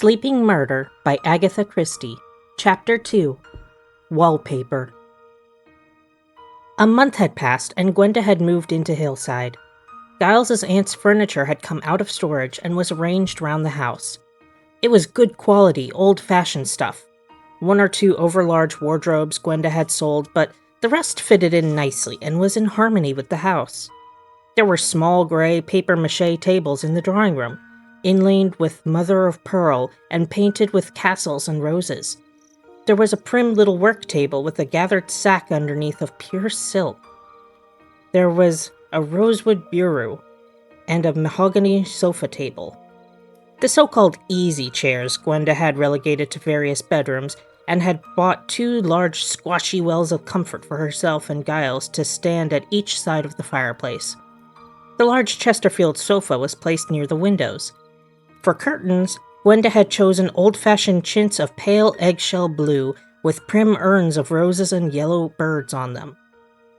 Sleeping Murder by Agatha Christie. Chapter 2. Wallpaper. A month had passed and Gwenda had moved into Hillside. Giles's aunt's furniture had come out of storage and was arranged round the house. It was good quality, old-fashioned stuff. One or two overlarge wardrobes Gwenda had sold, but the rest fitted in nicely and was in harmony with the house. There were small gray papier-mâché tables in the drawing room, inlaid with mother-of-pearl and painted with castles and roses. There was a prim little work table with a gathered sack underneath of pure silk. There was a rosewood bureau and a mahogany sofa table. The so-called easy chairs Gwenda had relegated to various bedrooms and had bought two large squashy wells of comfort for herself and Giles to stand at each side of the fireplace. The large Chesterfield sofa was placed near the windows. For curtains, Gwenda had chosen old-fashioned chintz of pale eggshell blue with prim urns of roses and yellow birds on them.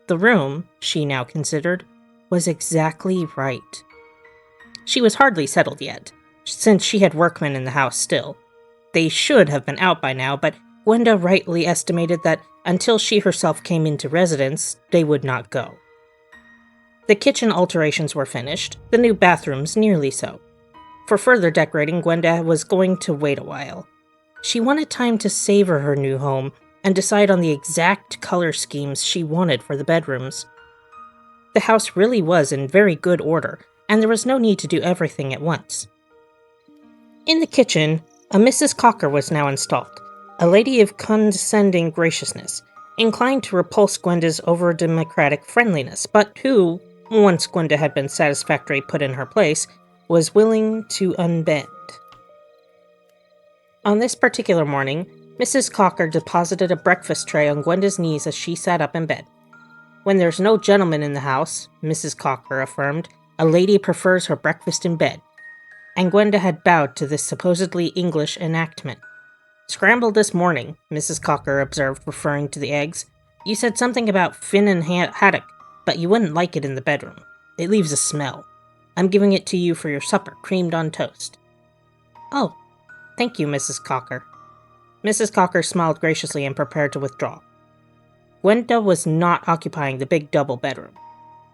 The room, she now considered, was exactly right. She was hardly settled yet, since she had workmen in the house still. They should have been out by now, but Gwenda rightly estimated that until she herself came into residence, they would not go. The kitchen alterations were finished, the new bathrooms nearly so. For further decorating, Gwenda was going to wait a while. She wanted time to savor her new home and decide on the exact color schemes she wanted for the bedrooms. The house really was in very good order, and there was no need to do everything at once. In the kitchen, a Mrs. Cocker was now installed, a lady of condescending graciousness, inclined to repulse Gwenda's over-democratic friendliness, but who, once Gwenda had been satisfactorily put in her place, was willing to unbend. On this particular morning, Mrs. Cocker deposited a breakfast tray on Gwenda's knees as she sat up in bed. When there's no gentleman in the house, Mrs. Cocker affirmed, a lady prefers her breakfast in bed, and Gwenda had bowed to this supposedly English enactment. Scrambled this morning, Mrs. Cocker observed, referring to the eggs. You said something about Finn and haddock, but you wouldn't like it in the bedroom. It leaves a smell. I'm giving it to you for your supper, creamed on toast. Oh, thank you, Mrs. Cocker. Mrs. Cocker smiled graciously and prepared to withdraw. Gwenda was not occupying the big double bedroom.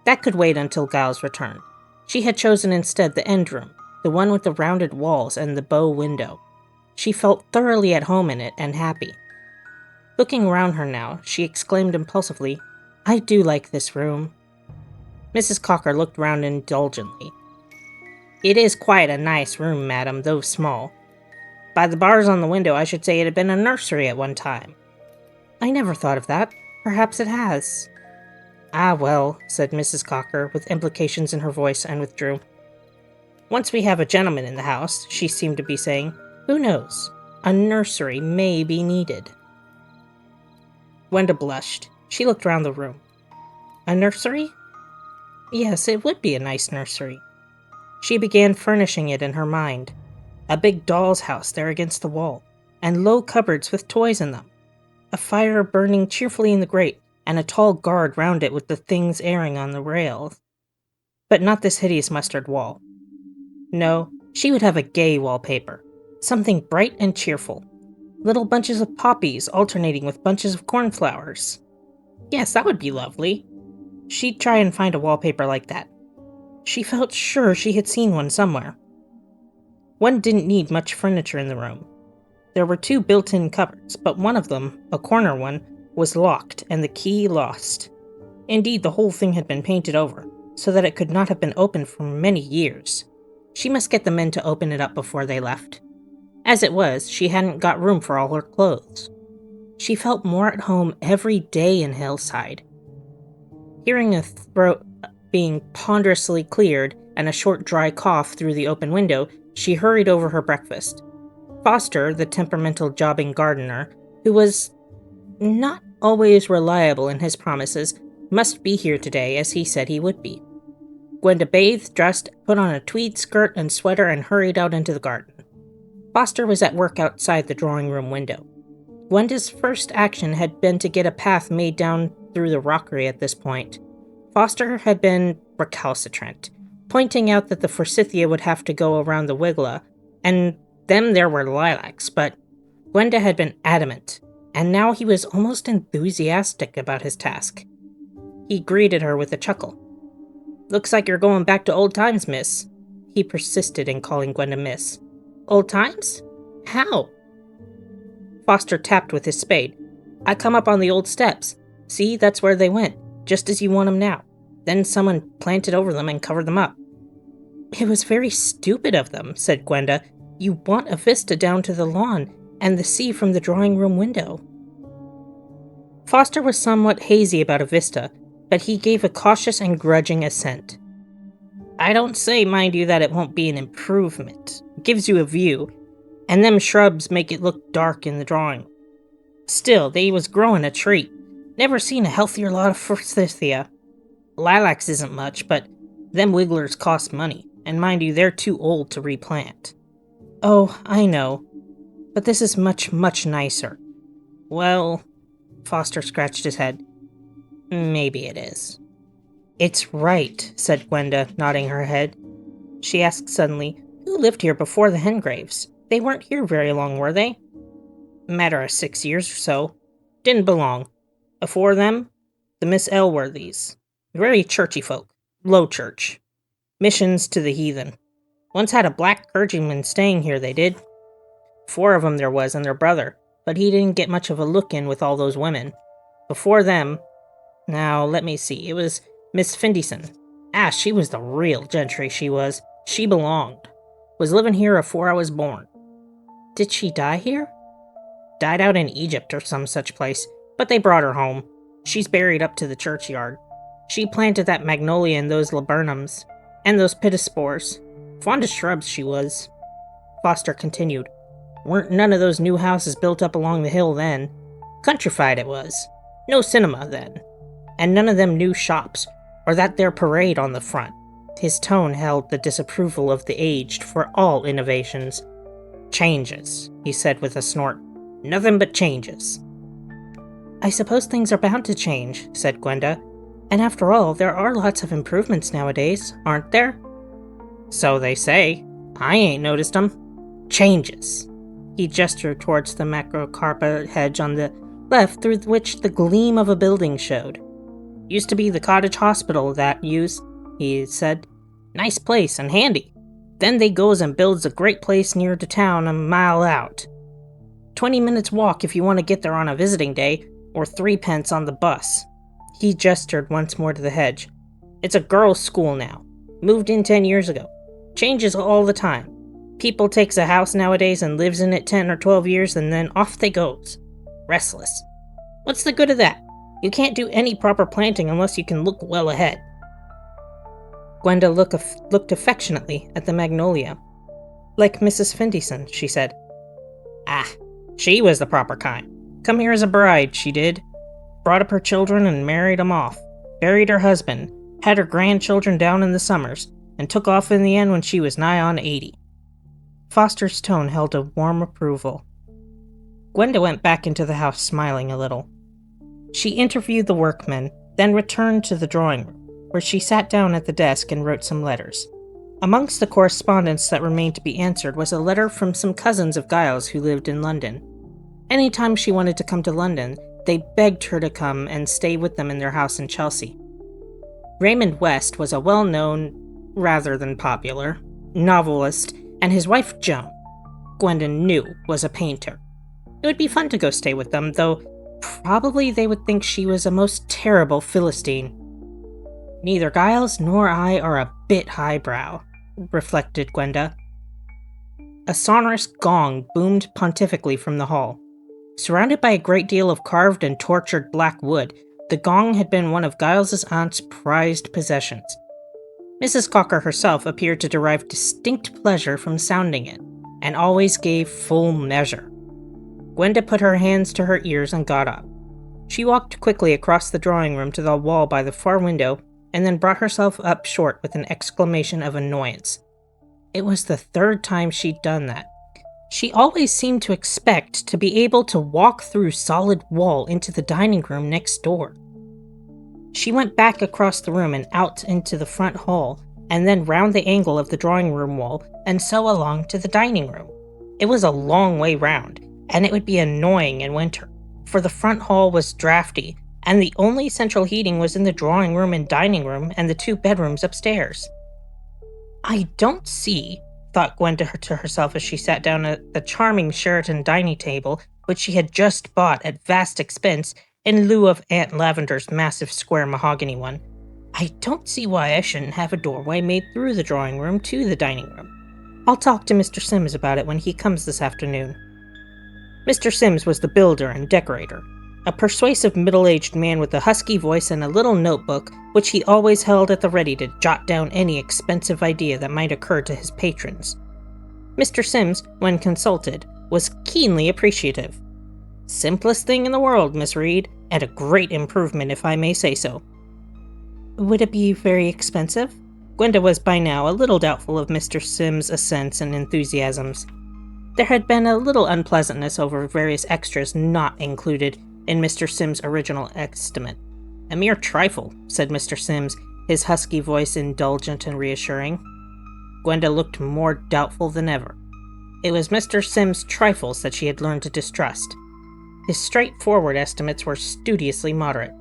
That could wait until Giles returned. She had chosen instead the end room, the one with the rounded walls and the bow window. She felt thoroughly at home in it and happy. Looking around her now, she exclaimed impulsively, I do like this room. Mrs. Cocker looked round indulgently. It is quite a nice room, madam, though small. By the bars on the window, I should say it had been a nursery at one time. I never thought of that. Perhaps it has. Ah, well, said Mrs. Cocker, with implications in her voice, and withdrew. Once we have a gentleman in the house, she seemed to be saying, who knows? A nursery may be needed. Gwenda blushed. She looked round the room. A nursery? Yes, it would be a nice nursery. She began furnishing it in her mind. A big doll's house there against the wall, and low cupboards with toys in them. A fire burning cheerfully in the grate, and a tall guard round it with the things airing on the rails. But not this hideous mustard wall. No, she would have a gay wallpaper. Something bright and cheerful. Little bunches of poppies alternating with bunches of cornflowers. Yes, that would be lovely. She'd try and find a wallpaper like that. She felt sure she had seen one somewhere. One didn't need much furniture in the room. There were two built-in cupboards, but one of them, a corner one, was locked and the key lost. Indeed, the whole thing had been painted over, so that it could not have been opened for many years. She must get the men to open it up before they left. As it was, she hadn't got room for all her clothes. She felt more at home every day in Hillside. Hearing a throat being ponderously cleared and a short dry cough through the open window, she hurried over her breakfast. Foster, the temperamental jobbing gardener, who was not always reliable in his promises, must be here today as he said he would be. Gwenda bathed, dressed, put on a tweed skirt and sweater and hurried out into the garden. Foster was at work outside the drawing-room window. Gwenda's first action had been to get a path made down through the rockery at this point. Foster had been recalcitrant, pointing out that the forsythia would have to go around the wigwam, and Them there were lilacs, but Gwenda had been adamant, and now he was almost enthusiastic about his task. He greeted her with a chuckle. "Looks like you're going back to old times, miss." He persisted in calling Gwenda miss. "Old times? How?" Foster tapped with his spade. "I come up on the old steps. See, that's where they went, just as you want 'em now. Then someone planted over them and covered them up." "It was very stupid of them," said Gwenda. "You want a vista down to the lawn and the sea from the drawing room window." Foster was somewhat hazy about a vista, but he gave a cautious and grudging assent. "I don't say, mind you, that it won't be an improvement. It gives you a view, and them shrubs make it look dark in the drawing. Still, they was growing a treat. Never seen a healthier lot of forsythia. Lilacs isn't much, but them wigglers cost money, and mind you, they're too old to replant." "Oh, I know. But this is much, much nicer." "Well," Foster scratched his head, "maybe it is." "It's right," said Gwenda, nodding her head. She asked suddenly, "Who lived here before the Hengraves? They weren't here very long, were they?" "Matter of 6 years or so. Didn't belong. Afore them, the Miss Elworthys. Very churchy folk. Low church. Missions to the heathen. Once had a black clergyman staying here, they did. 4 of 'em there was, and their brother, but he didn't get much of a look in with all those women. Before them, now let me see, it was Miss Findison. She was the real gentry, she was. She belonged. Was living here afore I was born." "Did she die here?" "Died out in Egypt or some such place, but they brought her home. She's buried up to the churchyard. She planted that magnolia and those laburnums, and those pittospores. Fond of shrubs, she was." Foster continued. "Weren't none of those new houses built up along the hill then. Countrified it was. No cinema then. And none of them new shops, or that there parade on the front." His tone held the disapproval of the aged for all innovations. "Changes," he said with a snort. "Nothing but changes." "I suppose things are bound to change," said Gwenda. "And after all, there are lots of improvements nowadays, aren't there?" "So they say. I ain't noticed 'em. Changes." He gestured towards the macrocarpa hedge on the left, through which the gleam of a building showed. "Used to be the cottage hospital that used," he said. "Nice place and handy. Then they goes and builds a great place near to town a mile out. 20 minutes walk if you want to get there on a visiting day, or 3 pence on the bus." He gestured once more to the hedge. "It's a girls' school now. Moved in 10 years ago. Changes all the time. People takes a house nowadays and lives in it 10 or 12 years, and then off they goes. Restless. What's the good of that? You can't do any proper planting unless you can look well ahead." Gwenda looked affectionately at the magnolia. "Like Mrs. Findison," she said. She was the proper kind. Come here as a bride, she did. Brought up her children and married 'em off. Buried her husband, had her grandchildren down in the summers, and took off in the end when she was nigh on 80. Foster's tone held a warm approval. Gwenda went back into the house smiling a little. She interviewed the workmen, then returned to the drawing room, where she sat down at the desk and wrote some letters. Amongst the correspondence that remained to be answered was a letter from some cousins of Giles who lived in London. Any time she wanted to come to London, they begged her to come and stay with them in their house in Chelsea. Raymond West was a well-known, rather than popular, novelist, and his wife Joan, Gwenda knew, was a painter. It would be fun to go stay with them, though probably they would think she was a most terrible Philistine. "Neither Giles nor I are a bit highbrow," reflected Gwenda. A sonorous gong boomed pontifically from the hall. Surrounded by a great deal of carved and tortured black wood, the gong had been one of Giles's aunt's prized possessions. Mrs. Cocker herself appeared to derive distinct pleasure from sounding it, and always gave full measure. Gwenda put her hands to her ears and got up. She walked quickly across the drawing room to the wall by the far window, and then brought herself up short with an exclamation of annoyance. It was the 3rd time she'd done that. She always seemed to expect to be able to walk through solid wall into the dining room next door. She went back across the room and out into the front hall, and then round the angle of the drawing room wall, and so along to the dining room. It was a long way round, and it would be annoying in winter, for the front hall was drafty, and the only central heating was in the drawing room and dining room and the 2 bedrooms upstairs. I don't see, thought Gwen to herself as she sat down at the charming Sheraton dining table, which she had just bought at vast expense in lieu of Aunt Lavender's massive square mahogany one. I don't see why I shouldn't have a doorway made through the drawing room to the dining room. I'll talk to Mr. Sims about it when he comes this afternoon. Mr. Sims was the builder and decorator, a persuasive middle-aged man with a husky voice and a little notebook which he always held at the ready to jot down any expensive idea that might occur to his patrons. Mr. Sims, when consulted, was keenly appreciative. "Simplest thing in the world, Miss Reed, and a great improvement if I may say so." Would it be very expensive? Gwenda was by now a little doubtful of Mr. Sims' assents and enthusiasms. There had been a little unpleasantness over various extras not included in Mr. Sims' original estimate. "A mere trifle," said Mr. Sims, his husky voice indulgent and reassuring. Gwenda looked more doubtful than ever. It was Mr. Sims' trifles that she had learned to distrust. His straightforward estimates were studiously moderate.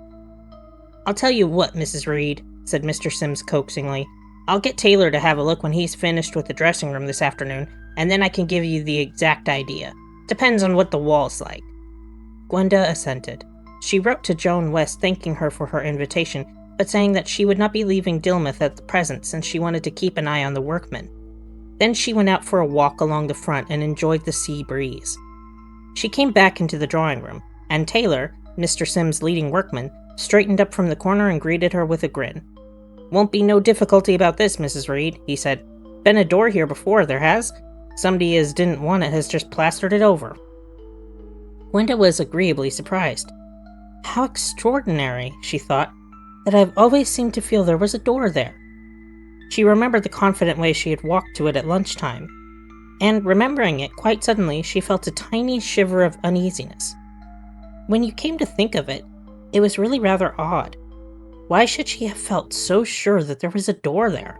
"I'll tell you what, Mrs. Reed," said Mr. Sims coaxingly. "I'll get Taylor to have a look when he's finished with the dressing room this afternoon, and then I can give you the exact idea. Depends on what the wall's like." Gwenda assented. She wrote to Joan West thanking her for her invitation, but saying that she would not be leaving Dilmouth at the present since she wanted to keep an eye on the workmen. Then she went out for a walk along the front and enjoyed the sea breeze. She came back into the drawing room, and Taylor, Mr. Sims' leading workman, straightened up from the corner and greeted her with a grin. "Won't be no difficulty about this, Mrs. Reed," he said. "Been a door here before, there has. Somebody as didn't want it has just plastered it over." Gwenda was agreeably surprised. How extraordinary, she thought, that I've always seemed to feel there was a door there. She remembered the confident way she had walked to it at lunchtime, and remembering it, quite suddenly she felt a tiny shiver of uneasiness. When you came to think of it, it was really rather odd. Why should she have felt so sure that there was a door there?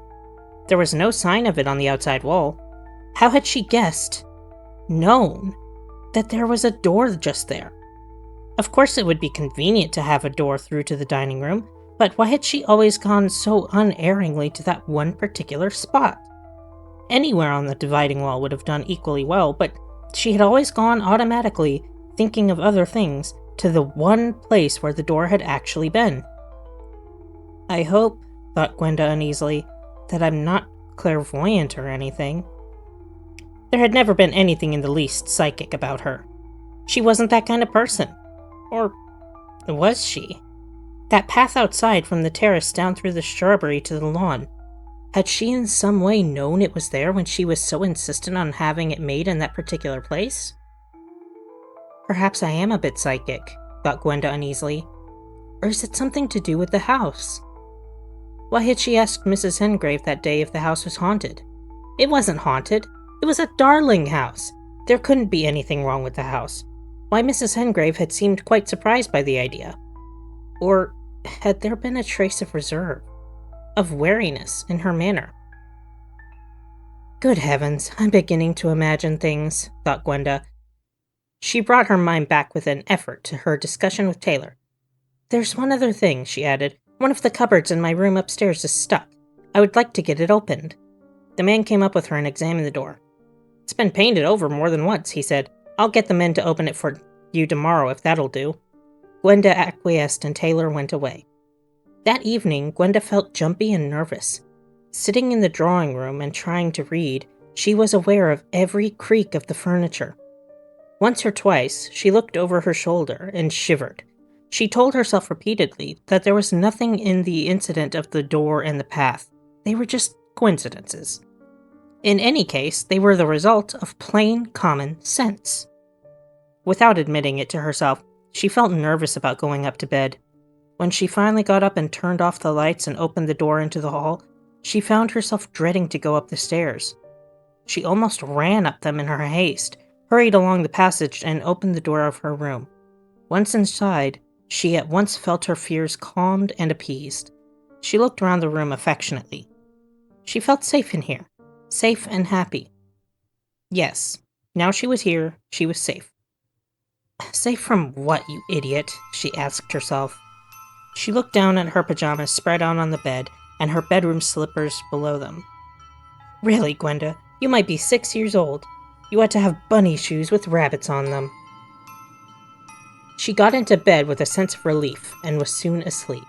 There was no sign of it on the outside wall. How had she guessed, known, that there was a door just there? Of course it would be convenient to have a door through to the dining room, but why had she always gone so unerringly to that one particular spot? Anywhere on the dividing wall would have done equally well, but she had always gone automatically, thinking of other things, to the one place where the door had actually been. "I hope," thought Gwenda uneasily, "that I'm not clairvoyant or anything." There had never been anything in the least psychic about her. She wasn't that kind of person. Or was she? That path outside from the terrace down through the shrubbery to the lawn, had she in some way known it was there when she was so insistent on having it made in that particular place? Perhaps I am a bit psychic, thought Gwenda uneasily. Or is it something to do with the house? Why had she asked Mrs. Hengrave that day if the house was haunted? It wasn't haunted. It was a darling house. There couldn't be anything wrong with the house. Why, Mrs. Hengrave had seemed quite surprised by the idea. Or had there been a trace of reserve, of wariness in her manner? Good heavens, I'm beginning to imagine things, thought Gwenda. She brought her mind back with an effort to her discussion with Taylor. There's one other thing, she added. One of the cupboards in my room upstairs is stuck. I would like to get it opened. The man came up with her and examined the door. It's been painted over more than once, he said. I'll get the men to open it for you tomorrow if that'll do. Gwenda acquiesced and Taylor went away. That evening, Gwenda felt jumpy and nervous. Sitting in the drawing room and trying to read, she was aware of every creak of the furniture. Once or twice, she looked over her shoulder and shivered. She told herself repeatedly that there was nothing in the incident of the door and the path. They were just coincidences. In any case, they were the result of plain common sense. Without admitting it to herself, she felt nervous about going up to bed. When she finally got up and turned off the lights and opened the door into the hall, she found herself dreading to go up the stairs. She almost ran up them in her haste, hurried along the passage, and opened the door of her room. Once inside, she at once felt her fears calmed and appeased. She looked around the room affectionately. She felt safe in here, safe and happy. Yes, Now she was here, she was safe. Safe from what, you idiot? She asked herself. She looked down at her pajamas spread out on the bed and her bedroom slippers below them. Really, Gwenda, you might be 6 years old. You ought to have bunny shoes with rabbits on them. She got into bed with a sense of relief and was soon asleep.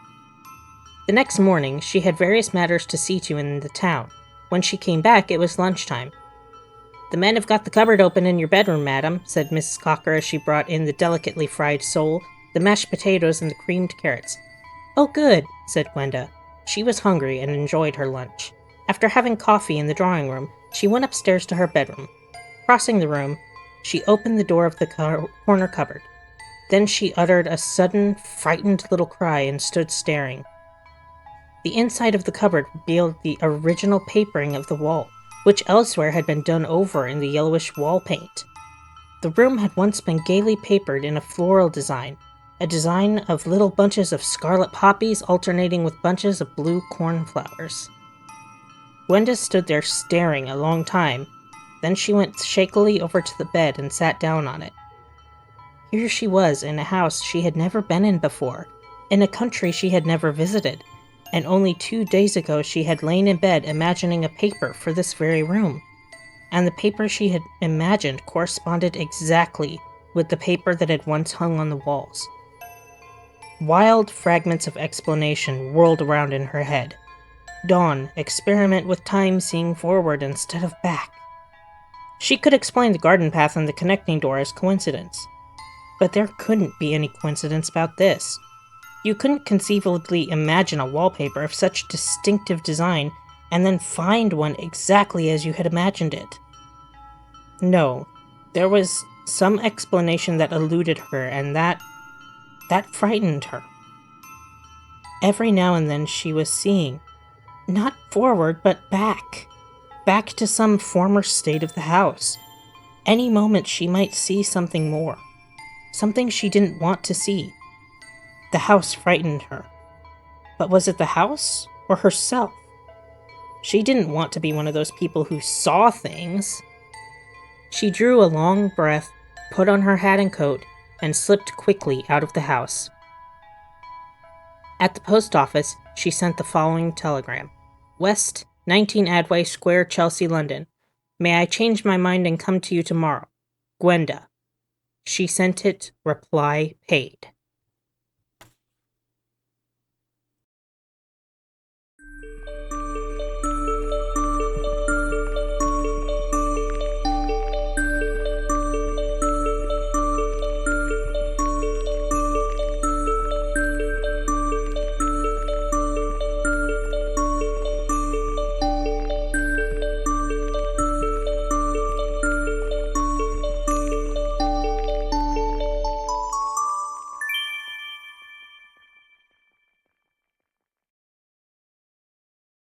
The next morning, she had various matters to see to in the town. When she came back, it was lunchtime. The men have got the cupboard open in your bedroom, madam, said Mrs. Cocker as she brought in the delicately fried sole, the mashed potatoes, and the creamed carrots. Oh, good, said Gwenda. She was hungry and enjoyed her lunch. After having coffee in the drawing room, she went upstairs to her bedroom. Crossing the room, she opened the door of the corner cupboard. Then she uttered a sudden, frightened little cry and stood staring. The inside of the cupboard revealed the original papering of the wall, which elsewhere had been done over in the yellowish wall paint. The room had once been gaily papered in a floral design, a design of little bunches of scarlet poppies alternating with bunches of blue cornflowers. Gwenda stood there staring a long time. Then she went shakily over to the bed and sat down on it. Here she was in a house she had never been in before, in a country she had never visited, and only 2 days ago she had lain in bed imagining a paper for this very room. And the paper she had imagined corresponded exactly with the paper that had once hung on the walls. Wild fragments of explanation whirled around in her head. Dawn, experiment with time seeing forward instead of back. She could explain the garden path and the connecting door as coincidence. But there couldn't be any coincidence about this. You couldn't conceivably imagine a wallpaper of such distinctive design and then find one exactly as you had imagined it. No, there was some explanation that eluded her, and that frightened her. Every now and then she was seeing, not forward, but back to some former state of the house. Any moment she might see something more, something she didn't want to see. The house frightened her. But was it the house or herself? She didn't want to be one of those people who saw things. She drew a long breath, put on her hat and coat, and slipped quickly out of the house. At the post office, she sent the following telegram. West, 19 Adway Square, Chelsea, London. May I change my mind and come to you tomorrow? Gwenda. She sent it, reply paid.